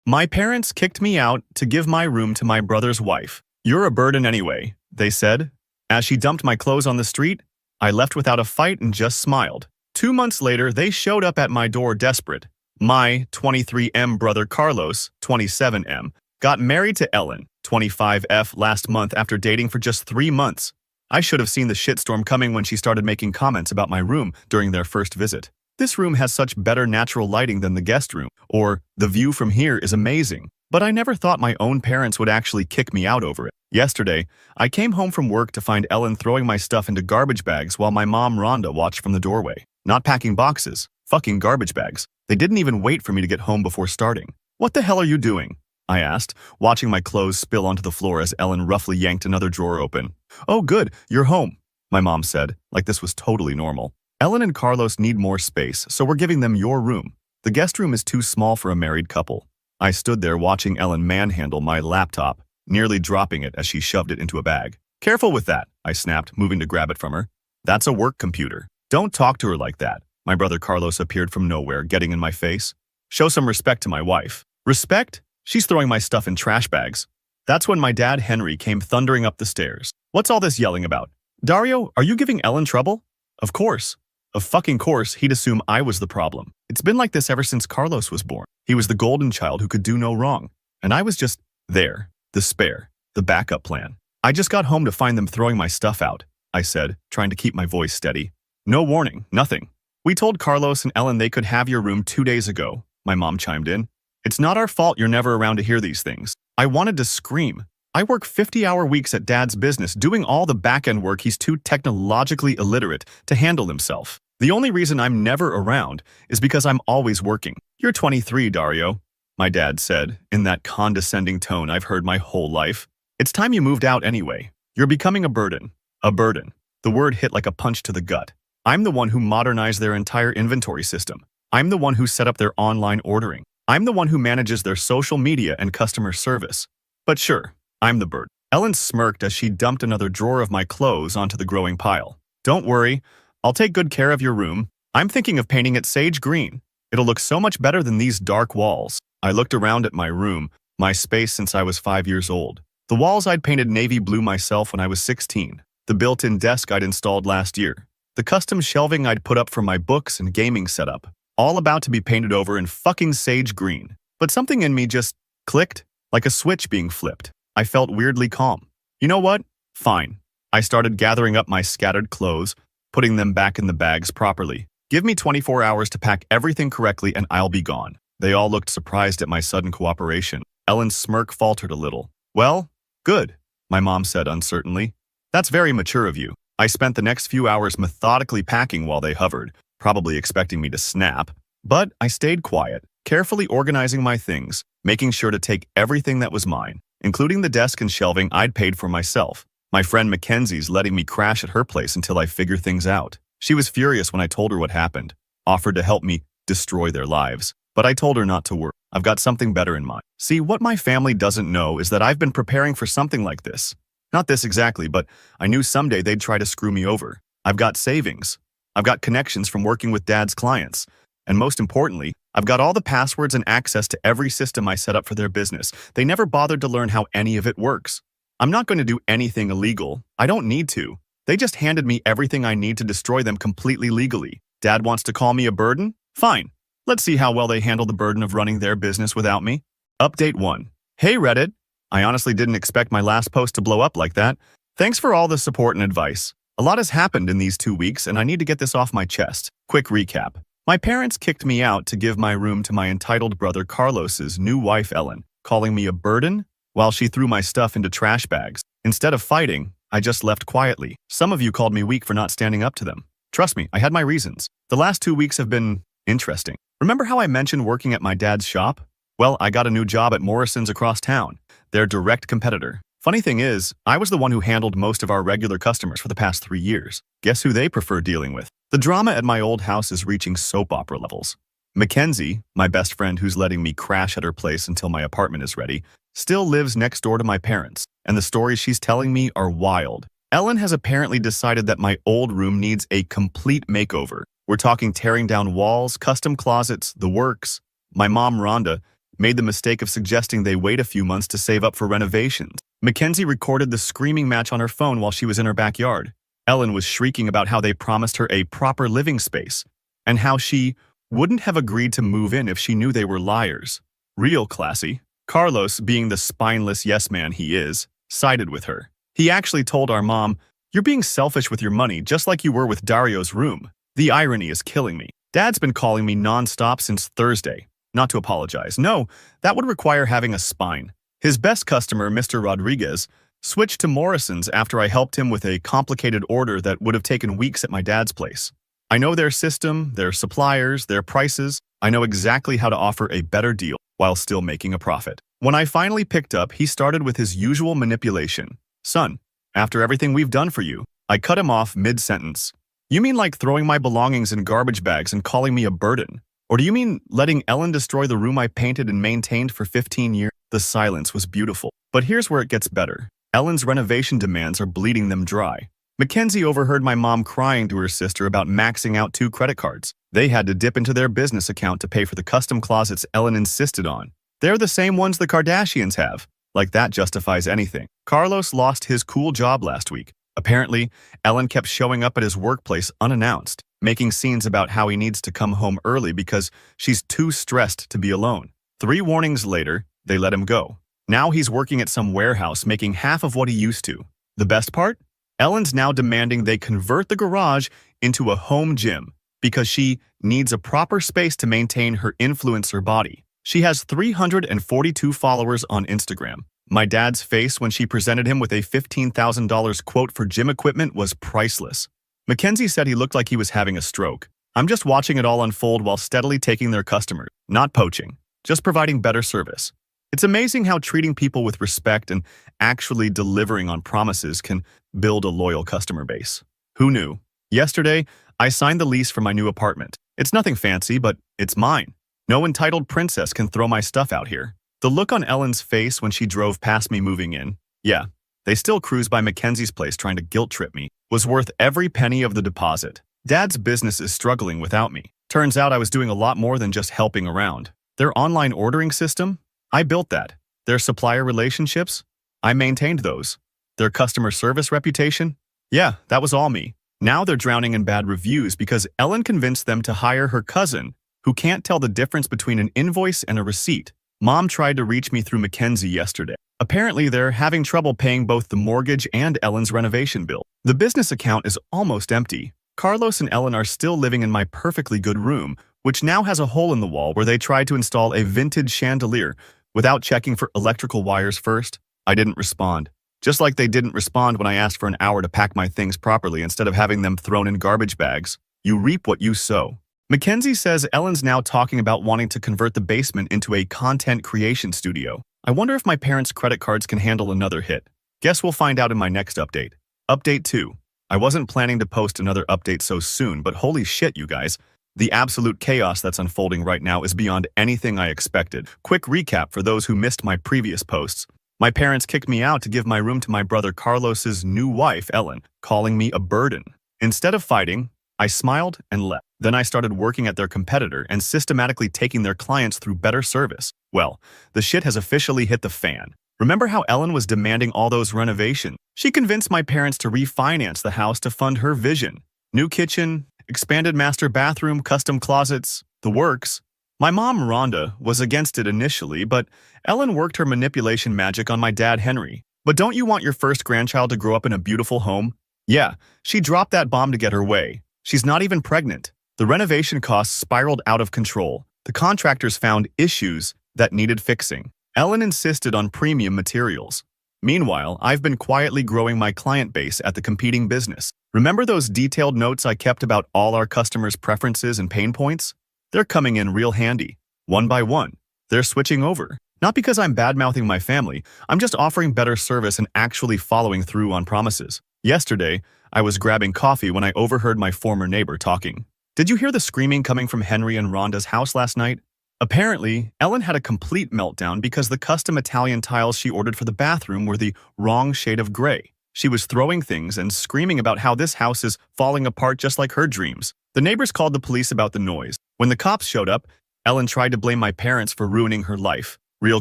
My parents kicked me out to give my room to my brother's wife. You're a burden anyway, they said. As she dumped my clothes on the street, I left without a fight and just smiled. 2 months later, they showed up at my door desperate. My 23M brother Carlos, 27M, got married to Ellen, 25F, last month after dating for just 3 months. I should have seen the shitstorm coming when she started making comments about my room during their first visit. This room has such better natural lighting than the guest room, or the view from here is amazing. But I never thought my own parents would actually kick me out over it. Yesterday, I came home from work to find Ellen throwing my stuff into garbage bags while my mom Rhonda watched from the doorway. Not packing boxes, fucking garbage bags. They didn't even wait for me to get home before starting. What the hell are you doing? I asked, watching my clothes spill onto the floor as Ellen roughly yanked another drawer open. Oh good, you're home, my mom said, like this was totally normal. Ellen and Carlos need more space, so we're giving them your room. The guest room is too small for a married couple. I stood there watching Ellen manhandle my laptop, nearly dropping it as she shoved it into a bag. Careful with that, I snapped, moving to grab it from her. That's a work computer. Don't talk to her like that. My brother Carlos appeared from nowhere, getting in my face. Show some respect to my wife. Respect? She's throwing my stuff in trash bags. That's when my dad Henry came thundering up the stairs. What's all this yelling about? Dario, are you giving Ellen trouble? Of course. Of fucking course, he'd assume I was the problem. It's been like this ever since Carlos was born. He was the golden child who could do no wrong. And I was just there, the spare, the backup plan. I just got home to find them throwing my stuff out, I said, trying to keep my voice steady. No warning, nothing. We told Carlos and Ellen they could have your room 2 days ago, my mom chimed in. It's not our fault you're never around to hear these things. I wanted to scream. I work 50-hour weeks at Dad's business doing all the back-end work he's too technologically illiterate to handle himself. The only reason I'm never around is because I'm always working. You're 23, Dario, my dad said, in that condescending tone I've heard my whole life. It's time you moved out anyway. You're becoming a burden. A burden. The word hit like a punch to the gut. I'm the one who modernized their entire inventory system. I'm the one who set up their online ordering. I'm the one who manages their social media and customer service. But sure, I'm the burden. Ellen smirked as she dumped another drawer of my clothes onto the growing pile. Don't worry. I'll take good care of your room. I'm thinking of painting it sage green. It'll look so much better than these dark walls. I looked around at my room, my space since I was 5 years old. The walls I'd painted navy blue myself when I was 16. The built-in desk I'd installed last year. The custom shelving I'd put up for my books and gaming setup. All about to be painted over in fucking sage green. But something in me just clicked, like a switch being flipped. I felt weirdly calm. You know what? Fine. I started gathering up my scattered clothes, putting them back in the bags properly. Give me 24 hours to pack everything correctly and I'll be gone. They all looked surprised at my sudden cooperation. Ellen's smirk faltered a little. Well, good, my mom said uncertainly. That's very mature of you. I spent the next few hours methodically packing while they hovered, probably expecting me to snap. But I stayed quiet, carefully organizing my things, making sure to take everything that was mine, including the desk and shelving I'd paid for myself. My friend Mackenzie's letting me crash at her place until I figure things out. She was furious when I told her what happened, offered to help me destroy their lives. But I told her not to worry. I've got something better in mind. See, what my family doesn't know is that I've been preparing for something like this. Not this exactly, but I knew someday they'd try to screw me over. I've got savings. I've got connections from working with Dad's clients. And most importantly, I've got all the passwords and access to every system I set up for their business. They never bothered to learn how any of it works. I'm not going to do anything illegal. I don't need to. They just handed me everything I need to destroy them completely legally. Dad wants to call me a burden? Fine. Let's see how well they handle the burden of running their business without me. Update 1. Hey Reddit. I honestly didn't expect my last post to blow up like that. Thanks for all the support and advice. A lot has happened in these 2 weeks and I need to get this off my chest. Quick recap. My parents kicked me out to give my room to my entitled brother Carlos's new wife Ellen, calling me a burden while she threw my stuff into trash bags. Instead of fighting, I just left quietly. Some of you called me weak for not standing up to them. Trust me, I had my reasons. The last 2 weeks have been interesting. Remember how I mentioned working at my dad's shop? Well, I got a new job at Morrison's across town, their direct competitor. Funny thing is, I was the one who handled most of our regular customers for the past 3 years. Guess who they prefer dealing with? The drama at my old house is reaching soap opera levels. Mackenzie, my best friend who's letting me crash at her place until my apartment is ready, still lives next door to my parents, and the stories she's telling me are wild. Ellen has apparently decided that my old room needs a complete makeover. We're talking tearing down walls, custom closets, the works. My mom, Rhonda, made the mistake of suggesting they wait a few months to save up for renovations. Mackenzie recorded the screaming match on her phone while she was in her backyard. Ellen was shrieking about how they promised her a proper living space, and how she wouldn't have agreed to move in if she knew they were liars. Real classy. Carlos, being the spineless yes man he is, sided with her. He actually told our mom, "You're being selfish with your money, just like you were with Dario's room." The irony is killing me. Dad's been calling me non-stop since Thursday. Not to apologize. No, that would require having a spine. His best customer, Mr. Rodriguez, switched to Morrison's after I helped him with a complicated order that would have taken weeks at my dad's place. I know their system, their suppliers, their prices. I know exactly how to offer a better deal while still making a profit. When I finally picked up, he started with his usual manipulation. "Son, after everything we've done for you," I cut him off mid-sentence. "You mean like throwing my belongings in garbage bags and calling me a burden? Or do you mean letting Ellen destroy the room I painted and maintained for 15 years? The silence was beautiful. But here's where it gets better. Ellen's renovation demands are bleeding them dry. Mackenzie overheard my mom crying to her sister about maxing out 2 credit cards. They had to dip into their business account to pay for the custom closets Ellen insisted on. They're the same ones the Kardashians have. Like that justifies anything. Carlos lost his cool job last week. Apparently, Ellen kept showing up at his workplace unannounced, making scenes about how he needs to come home early because she's too stressed to be alone. 3 warnings later, they let him go. Now he's working at some warehouse making half of what he used to. The best part? Ellen's now demanding they convert the garage into a home gym because she needs a proper space to maintain her influencer body. She has 342 followers on Instagram. My dad's face when she presented him with a $15,000 quote for gym equipment was priceless. Mackenzie said he looked like he was having a stroke. I'm just watching it all unfold while steadily taking their customers, not poaching, just providing better service. It's amazing how treating people with respect and actually delivering on promises can build a loyal customer base. Who knew? Yesterday, I signed the lease for my new apartment. It's nothing fancy, but it's mine. No entitled princess can throw my stuff out here. The look on Ellen's face when she drove past me moving in, yeah, they still cruise by Mackenzie's place trying to guilt-trip me, was worth every penny of the deposit. Dad's business is struggling without me. Turns out I was doing a lot more than just helping around. Their online ordering system? I built that. Their supplier relationships? I maintained those. Their customer service reputation? Yeah, that was all me. Now they're drowning in bad reviews because Ellen convinced them to hire her cousin, who can't tell the difference between an invoice and a receipt. Mom tried to reach me through Mackenzie yesterday. Apparently, they're having trouble paying both the mortgage and Ellen's renovation bill. The business account is almost empty. Carlos and Ellen are still living in my perfectly good room, which now has a hole in the wall where they tried to install a vintage chandelier without checking for electrical wires first. I didn't respond. Just like they didn't respond when I asked for an hour to pack my things properly instead of having them thrown in garbage bags. You reap what you sow. Mackenzie says Ellen's now talking about wanting to convert the basement into a content creation studio. I wonder if my parents' credit cards can handle another hit. Guess we'll find out in my next update. Update 2. I wasn't planning to post another update so soon, but holy shit, you guys. The absolute chaos that's unfolding right now is beyond anything I expected. Quick recap for those who missed my previous posts. My parents kicked me out to give my room to my brother Carlos's new wife, Ellen, calling me a burden. Instead of fighting, I smiled and left. Then I started working at their competitor and systematically taking their clients through better service. Well, the shit has officially hit the fan. Remember how Ellen was demanding all those renovations? She convinced my parents to refinance the house to fund her vision. New kitchen, expanded master bathroom, custom closets, the works. My mom, Rhonda, was against it initially, but Ellen worked her manipulation magic on my dad, Henry. But don't you want your first grandchild to grow up in a beautiful home? Yeah, she dropped that bomb to get her way. She's not even pregnant. The renovation costs spiraled out of control. The contractors found issues that needed fixing. Ellen insisted on premium materials. Meanwhile, I've been quietly growing my client base at the competing business. Remember those detailed notes I kept about all our customers' preferences and pain points? They're coming in real handy. One by one. They're switching over. Not because I'm bad-mouthing my family, I'm just offering better service and actually following through on promises. Yesterday, I was grabbing coffee when I overheard my former neighbor talking. Did you hear the screaming coming from Henry and Rhonda's house last night? Apparently, Ellen had a complete meltdown because the custom Italian tiles she ordered for the bathroom were the wrong shade of gray. She was throwing things and screaming about how this house is falling apart just like her dreams. The neighbors called the police about the noise. When the cops showed up, Ellen tried to blame my parents for ruining her life. Real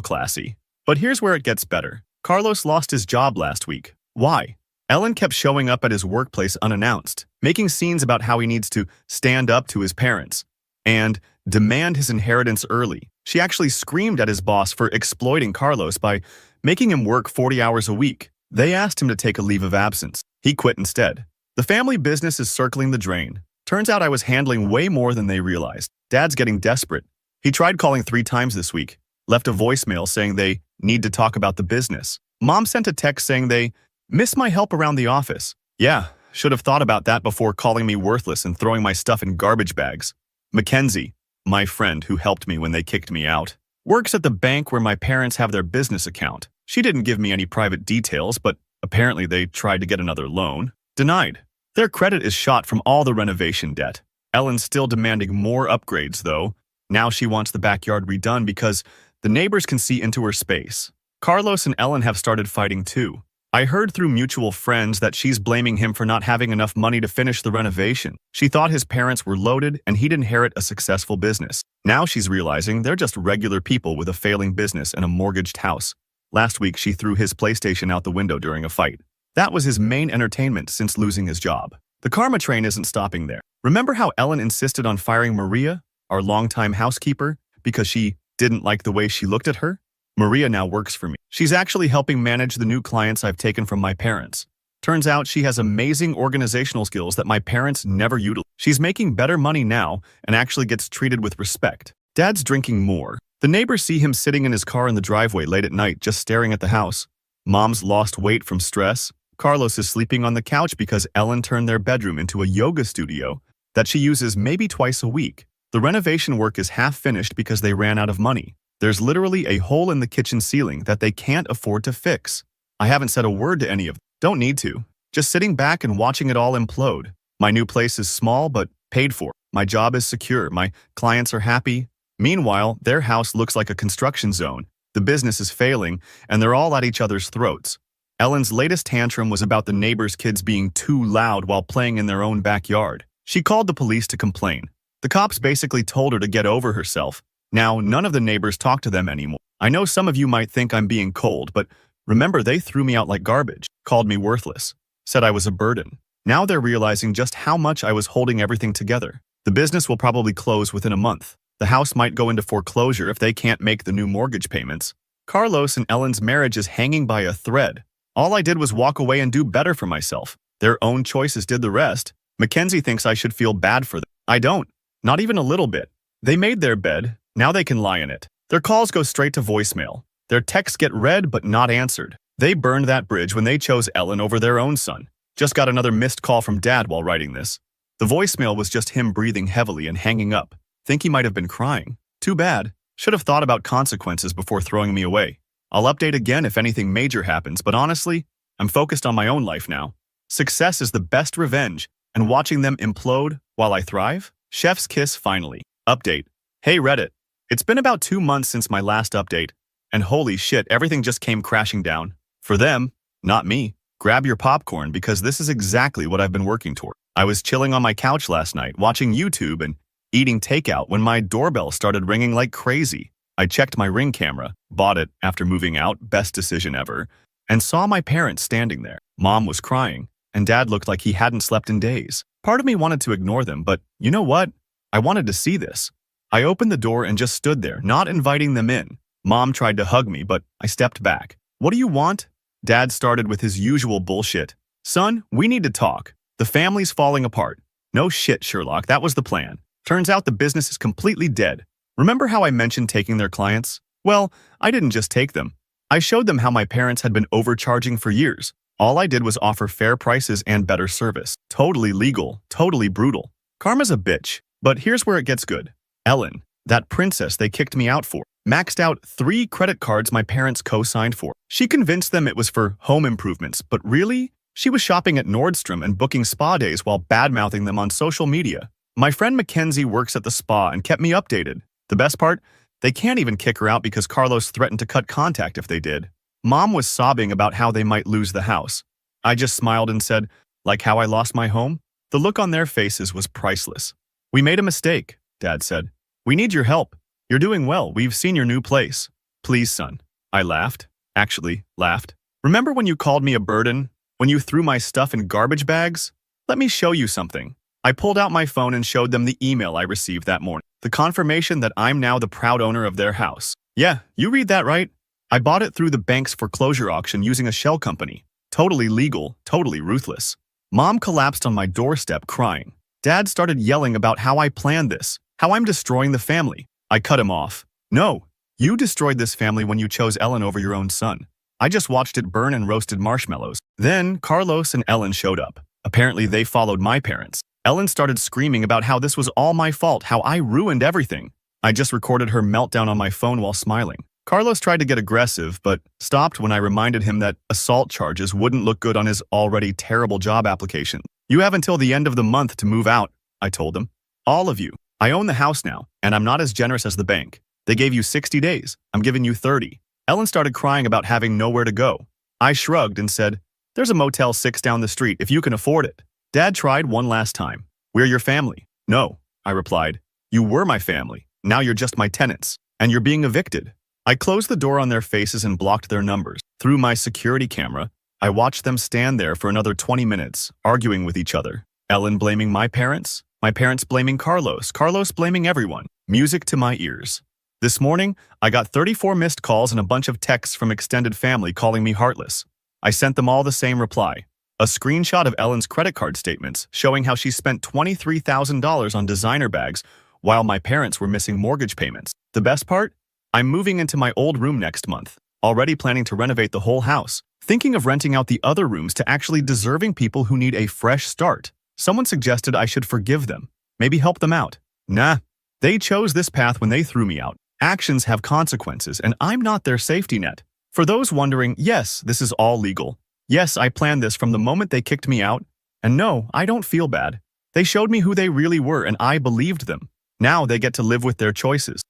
classy. But here's where it gets better. Carlos lost his job last week. Why? Ellen kept showing up at his workplace unannounced, making scenes about how he needs to stand up to his parents and demand his inheritance early. She actually screamed at his boss for exploiting Carlos by making him work 40 hours a week. They asked him to take a leave of absence. He quit instead. The family business is circling the drain. Turns out I was handling way more than they realized. Dad's getting desperate. He tried calling 3 times this week, left a voicemail saying they need to talk about the business. Mom sent a text saying they miss my help around the office. Yeah, should have thought about that before calling me worthless and throwing my stuff in garbage bags. Mackenzie, my friend who helped me when they kicked me out, works at the bank where my parents have their business account. She didn't give me any private details, but apparently they tried to get another loan. Denied. Their credit is shot from all the renovation debt. Ellen's still demanding more upgrades, though. Now she wants the backyard redone because the neighbors can see into her space. Carlos and Ellen have started fighting too. I heard through mutual friends that she's blaming him for not having enough money to finish the renovation. She thought his parents were loaded and he'd inherit a successful business. Now she's realizing they're just regular people with a failing business and a mortgaged house. Last week she threw his PlayStation out the window during a fight. That was his main entertainment since losing his job. The karma train isn't stopping there. Remember how Ellen insisted on firing Maria, our longtime housekeeper, because she didn't like the way she looked at her? Maria now works for me. She's actually helping manage the new clients I've taken from my parents. Turns out she has amazing organizational skills that my parents never utilized. She's making better money now and actually gets treated with respect. Dad's drinking more. The neighbors see him sitting in his car in the driveway late at night just staring at the house. Mom's lost weight from stress. Carlos is sleeping on the couch because Ellen turned their bedroom into a yoga studio that she uses maybe twice a week. The renovation work is half finished because they ran out of money. There's literally a hole in the kitchen ceiling that they can't afford to fix. I haven't said a word to any of them. Don't need to. Just sitting back and watching it all implode. My new place is small but paid for. My job is secure. My clients are happy. Meanwhile, their house looks like a construction zone. The business is failing, and they're all at each other's throats. Ellen's latest tantrum was about the neighbors' kids being too loud while playing in their own backyard. She called the police to complain. The cops basically told her to get over herself. Now, none of the neighbors talk to them anymore. I know some of you might think I'm being cold, but remember they threw me out like garbage, called me worthless, said I was a burden. Now they're realizing just how much I was holding everything together. The business will probably close within a month. The house might go into foreclosure if they can't make the new mortgage payments. Carlos and Ellen's marriage is hanging by a thread. All I did was walk away and do better for myself. Their own choices did the rest. Mackenzie thinks I should feel bad for them. I don't. Not even a little bit. They made their bed. Now they can lie in it. Their calls go straight to voicemail. Their texts get read but not answered. They burned that bridge when they chose Ellen over their own son. Just got another missed call from Dad while writing this. The voicemail was just him breathing heavily and hanging up. Think he might have been crying. Too bad. Should have thought about consequences before throwing me away. I'll update again if anything major happens, but honestly, I'm focused on my own life now. Success is the best revenge, and watching them implode while I thrive? Chef's kiss finally. Update. Hey Reddit. It's been about 2 months since my last update, and holy shit, everything just came crashing down. For them, not me. Grab your popcorn because this is exactly what I've been working toward. I was chilling on my couch last night, watching YouTube and eating takeout when my doorbell started ringing like crazy. I checked my Ring camera, bought it after moving out, best decision ever, and saw my parents standing there. Mom was crying, and Dad looked like he hadn't slept in days. Part of me wanted to ignore them, but you know what? I wanted to see this. I opened the door and just stood there, not inviting them in. Mom tried to hug me, but I stepped back. What do you want? Dad started with his usual bullshit. Son, we need to talk. The family's falling apart. No shit, Sherlock, that was the plan. Turns out the business is completely dead. Remember how I mentioned taking their clients? Well, I didn't just take them. I showed them how my parents had been overcharging for years. All I did was offer fair prices and better service. Totally legal, totally brutal. Karma's a bitch, but here's where it gets good. Ellen, that princess they kicked me out for, maxed out 3 credit cards my parents co-signed for. She convinced them it was for home improvements, but really? She was shopping at Nordstrom and booking spa days while bad-mouthing them on social media. My friend Mackenzie works at the spa and kept me updated. The best part? They can't even kick her out because Carlos threatened to cut contact if they did. Mom was sobbing about how they might lose the house. I just smiled and said, like how I lost my home? The look on their faces was priceless. We made a mistake, Dad said. We need your help. You're doing well. We've seen your new place. Please, son. I laughed. Actually, laughed. Remember when you called me a burden? When you threw my stuff in garbage bags? Let me show you something. I pulled out my phone and showed them the email I received that morning. The confirmation that I'm now the proud owner of their house. Yeah, you read that right. I bought it through the bank's foreclosure auction using a shell company. Totally legal, totally ruthless. Mom collapsed on my doorstep crying. Dad started yelling about how I planned this, how I'm destroying the family. I cut him off. No, you destroyed this family when you chose Ellen over your own son. I just watched it burn and roasted marshmallows. Then Carlos and Ellen showed up. Apparently they followed my parents. Ellen started screaming about how this was all my fault, how I ruined everything. I just recorded her meltdown on my phone while smiling. Carlos tried to get aggressive, but stopped when I reminded him that assault charges wouldn't look good on his already terrible job application. You have until the end of the month to move out, I told him. All of you. I own the house now, and I'm not as generous as the bank. They gave you 60 days. I'm giving you 30. Ellen started crying about having nowhere to go. I shrugged and said, there's a Motel 6 down the street if you can afford it. Dad tried one last time. We're your family. No, I replied. You were my family. Now you're just my tenants, and you're being evicted. I closed the door on their faces and blocked their numbers. Through my security camera, I watched them stand there for another 20 minutes, arguing with each other. Ellen blaming my parents blaming Carlos blaming everyone. Music to my ears. This morning, I got 34 missed calls and a bunch of texts from extended family calling me heartless. I sent them all the same reply. A screenshot of Ellen's credit card statements showing how she spent $23,000 on designer bags while my parents were missing mortgage payments. The best part? I'm moving into my old room next month, already planning to renovate the whole house, thinking of renting out the other rooms to actually deserving people who need a fresh start. Someone suggested I should forgive them, maybe help them out. Nah, they chose this path when they threw me out. Actions have consequences, and I'm not their safety net. For those wondering, yes, this is all legal. Yes, I planned this from the moment they kicked me out. And no, I don't feel bad. They showed me who they really were, and I believed them. Now they get to live with their choices.